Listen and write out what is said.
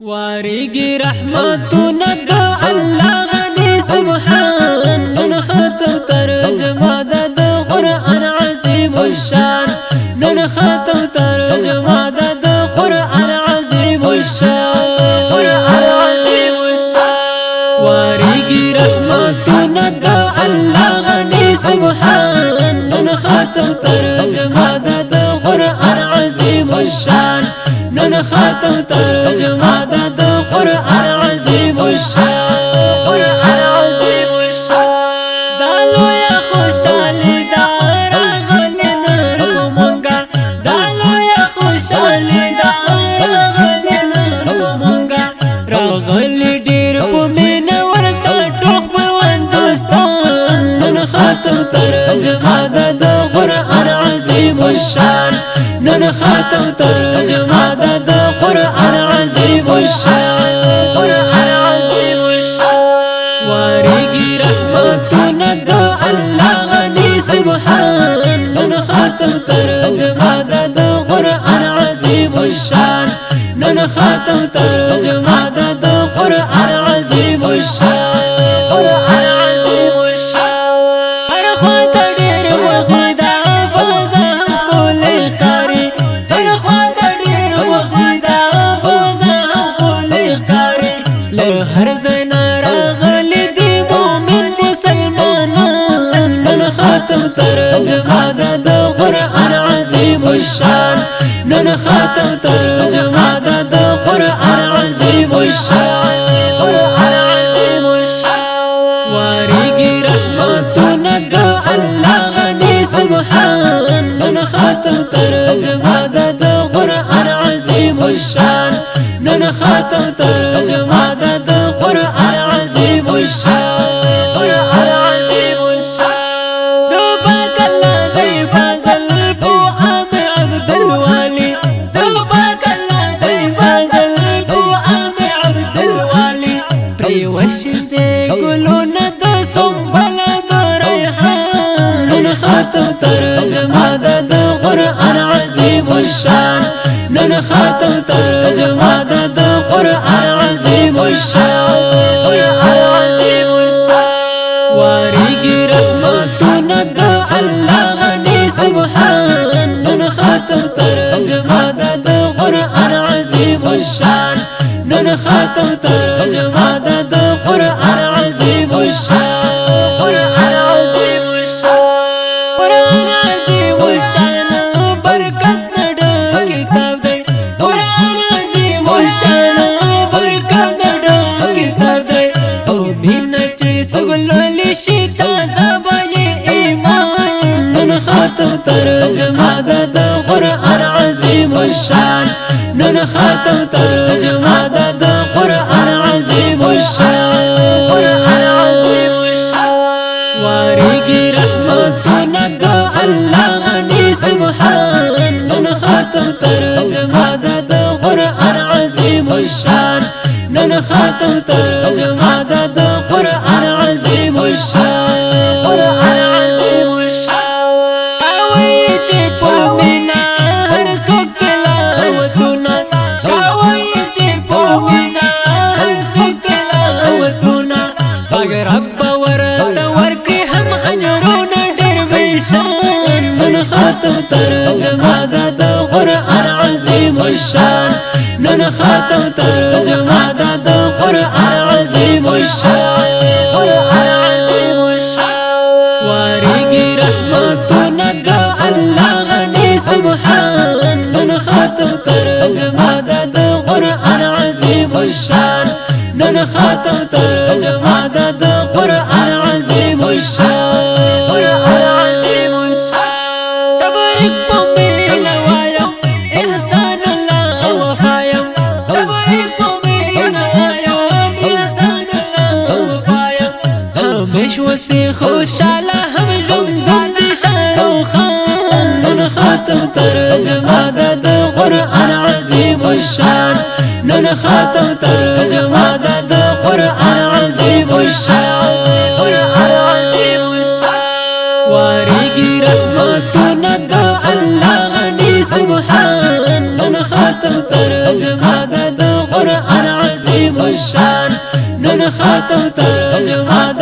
واريگی رحمتنا دو اللہ غنی سبحان نن ختم ترجمہ دو قرآن عظیم الشان نن ختم ترجمہ دو قرآن عظیم الشان واريگی رحمتنا دو اللہ غنی سبحان نن ختم ترجمہ دو قرآن عظیم الشان نن ختم ترجمہ دو قرآن عظیم الشان دالو یا خوشالی دارا غلی نرکو منگا دالو یا خوشالی دارا غلی نرکو منگا راغلی دیر پو مین ورطا ٹوخ بلوان دوستان نن ختم ترجمہ دو قرآن عظیم الشان نن ختم ترجمہ دو قرآن عظیم الشان واريگی رحمتنا دو اللہ غنی سبحان نن ختم ترجمہ دو قرآن عظیم الشان نن ختم ترجمہ دو قرآن عظیم الشان ہر زنا راغلی دی مومن مسلمانان نن ختم ترجمہ دو قرآن عظیم الشان نن ختم ترجمہ دو قرآن عظیم الشان واريگی رحمتنا دو اللہ غنی سبحان نن ختم ترجمہ دو قرآن عظیم الشان نن ختم ترجمہ دو قرآن عظیم الشان دو پاک اللہ دی فضل پو عام عبد الوالی دو پاک اللہ دی فضل پو عام عبد الوالی پریوش دے گلونا دو سنبل دو ریحان نن ختم ترجمہ دو قرآن عظیم الشان نن ختم ترجمہ دو قرآن عظیم الشان واريگی رحمتنا دو اللہ غنی سبحان نن ختم ترجمہ دو قرآن عظیم الشان نن ختم ترجمہ دو قرآن عظیم الشان قرآن عظیم الشان برکت نڈا کتاب دے قرآن عظیم الشان برکت نڈا کتاب دے او بھی نچے سگلولی شیطا زبائی ایمان نن ختم ترجمہ دو قرآن عظیم الشان نن ختم ترجمہ دو قرآن عظیم الشان واريگی رحمتنا دو اللہ غنی سبحان نن ختم ترجمہ دو قرآن عظیم الشان نن ختم ترجمہ دو قرآن عظیم الشان کاوی چی پو مینا ہر سوک تلاوتنا کاوی چی پو مینا ہر سوک تلاوتنا اگر ابا ورطا ورکی ہم اجرون در بیشان نن ختم ترجمہ دو قرآن عظیم الشان نن ختم ترجمہ دو قرآن عظیم الشان واريگی رحمتنا دو اللہ غنی سبحان نن ختم ترجمہ دو قرآن عظیم الشان نن ختم ترجمہ دو قرآن عظیم الشان تبارک پو میل وایم احسان اللہ وفایم تبارک پو میل وایم احسان اللہ وفایم ہمیش وسی خوشالا ہم جندن دی شاروخ خان نن ختم ترجمہ دو قرآن عظیم الشان نن ختم ترجمہ دو قرآن عظیم الشان واريگی رحمتنا دو اللہ غنی سبحان نن ختم ترجمہ دو قرآن الشان نن خاتم ترجمان